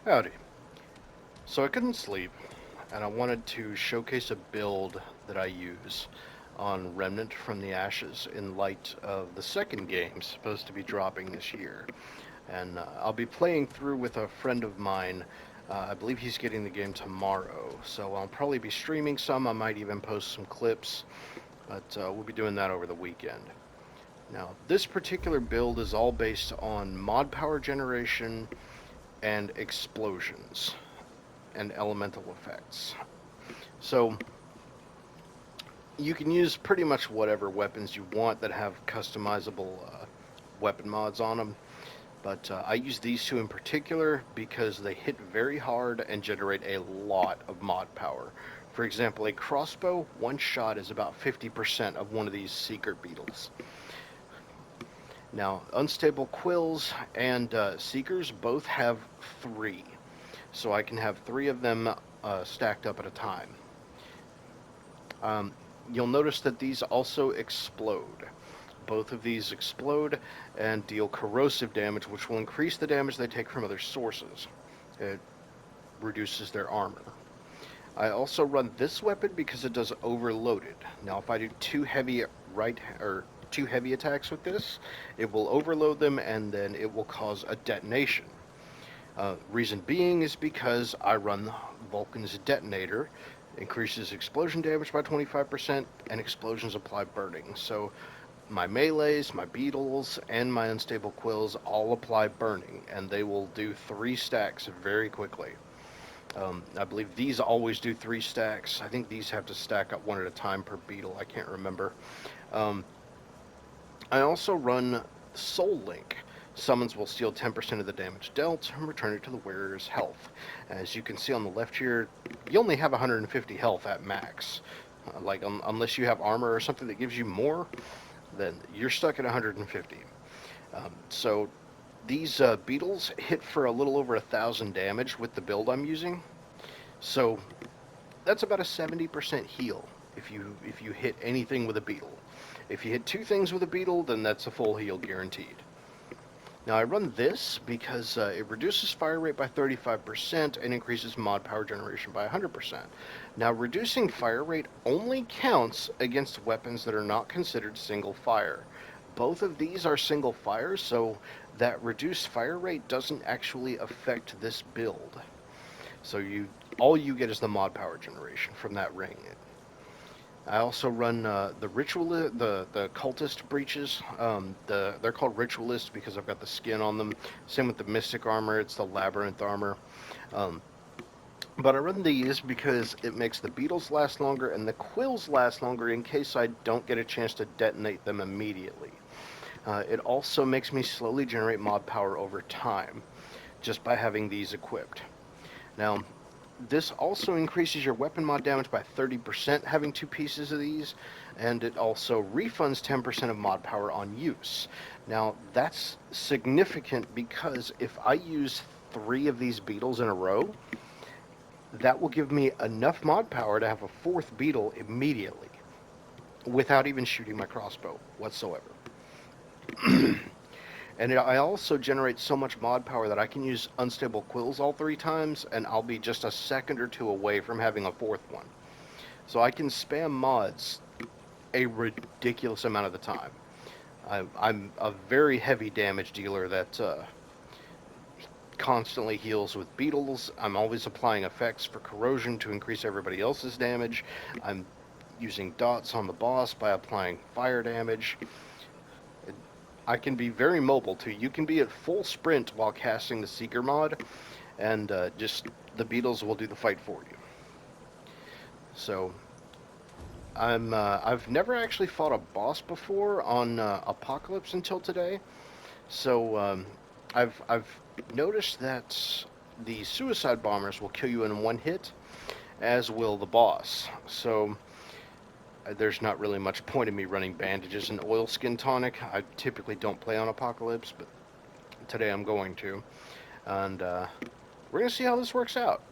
Howdy. So I couldn't sleep, and I wanted to showcase a build that I use on Remnant from the Ashes in light of the second game supposed to be dropping this year. And I'll be playing through with a friend of mine. I believe he's getting the game tomorrow, so I'll probably be streaming some. I might even post some clips, but we'll be doing that over the weekend. Now, this particular build is all based on mod power generation and explosions and elemental effects. So you can use pretty much whatever weapons you want that have customizable weapon mods on them. But I use these two in particular because they hit very hard and generate a lot of mod power. For example, a crossbow, one shot is about 50% of one of these Seeker Beetles. Now, Unstable Quills and Seekers both have 3. So I can have 3 of them stacked up at a time. You'll notice that these also explode. Both of these explode and deal corrosive damage, which will increase the damage they take from other sources. It reduces their armor. I also run this weapon because it does overloaded. Now, if I do two heavy attacks with this, it will overload them and then it will cause a detonation. Reason being is because I run Vulcan's detonator, increases explosion damage by 25%, and explosions apply burning. So my melees, my beetles, and my unstable quills all apply burning, and they will do 3 stacks very quickly. I believe these always do 3 stacks. I think these have to stack up 1 at a time per beetle. I can't remember. I also run Soul Link. Summons will steal 10% of the damage dealt and return it to the wearer's health. As you can see on the left here, you only have 150 health at max. Unless you have armor or something that gives you more, then you're stuck at 150. So these beetles hit for a little over 1,000 damage with the build I'm using. So that's about a 70% heal if you hit anything with a beetle. If you hit 2 things with a beetle, then that's a full heal guaranteed. Now I run this because it reduces fire rate by 35% and increases mod power generation by 100%. Now reducing fire rate only counts against weapons that are not considered single fire. Both of these are single fire, so that reduced fire rate doesn't actually affect this build. So all you get is the mod power generation from that ring. I also run the cultist breaches. They're called ritualists because I've got the skin on them. Same with the mystic armor. It's the labyrinth armor. But I run these because it makes the beetles last longer and the quills last longer in case I don't get a chance to detonate them immediately. It also makes me slowly generate mod power over time just by having these equipped. Now, this also increases your weapon mod damage by 30% having 2 pieces of these, and it also refunds 10% of mod power on use. Now, that's significant because if I use 3 of these beetles in a row, that will give me enough mod power to have a 4th beetle immediately without even shooting my crossbow whatsoever. And I also generate so much mod power that I can use Unstable Quills all 3 times, and I'll be just a second or 2 away from having a 4th one. So I can spam mods a ridiculous amount of the time. I'm a very heavy damage dealer that constantly heals with beetles. I'm always applying effects for corrosion to increase everybody else's damage. I'm using dots on the boss by applying fire damage. I can be very mobile too. You can be at full sprint while casting the Seeker mod, and just the beetles will do the fight for you. So I've never actually fought a boss before on Apocalypse until today. So I've noticed that the suicide bombers will kill you in 1 hit, as will the boss. So there's not really much point in me running bandages and oilskin tonic. I typically don't play on Apocalypse, but today I'm going to. And we're going to see how this works out.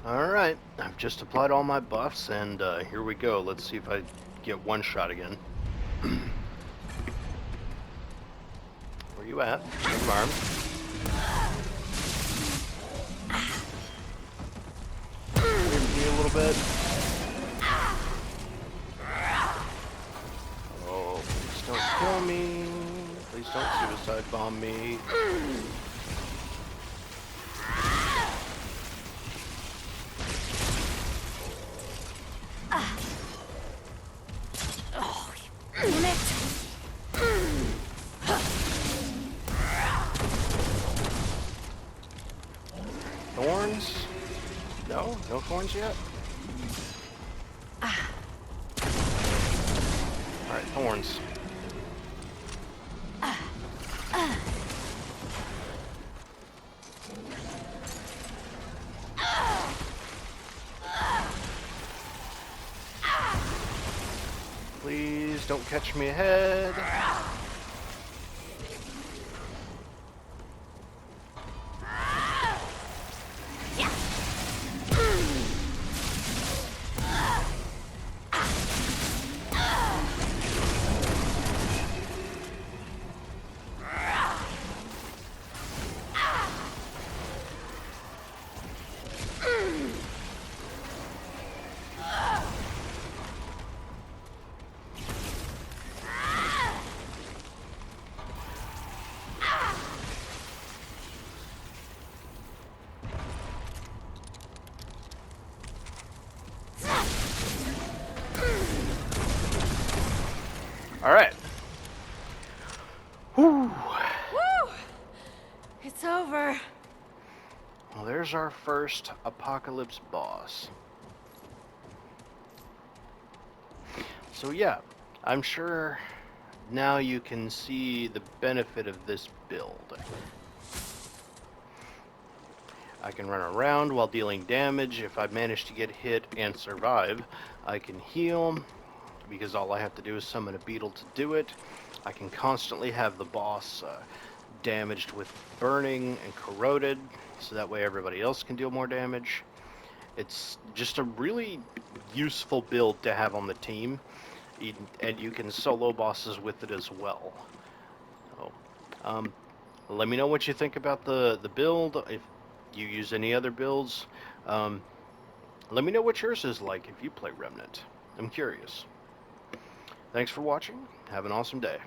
Alright, I've just applied all my buffs, and here we go. Let's see if I get 1 shot again. Where you at? Confirmed. little bit. Oh, please don't kill me. Please don't suicide bomb me. Oh, damn it! Thorns? No? No thorns yet? Alright, thorns. Please don't catch me ahead. Alright. Whew. Woo! It's over. Well, there's our first apocalypse boss. So yeah, I'm sure now you can see the benefit of this build. I can run around while dealing damage. If I manage to get hit and survive, I can heal, because all I have to do is summon a beetle to do it. I can constantly have the boss damaged with burning and corroded, so that way everybody else can deal more damage. It's just a really useful build to have on the team, and you can solo bosses with it as well. So, let me know what you think about the build. If you use any other builds, let me know what yours is like if you play Remnant. I'm curious. Thanks for watching. Have an awesome day.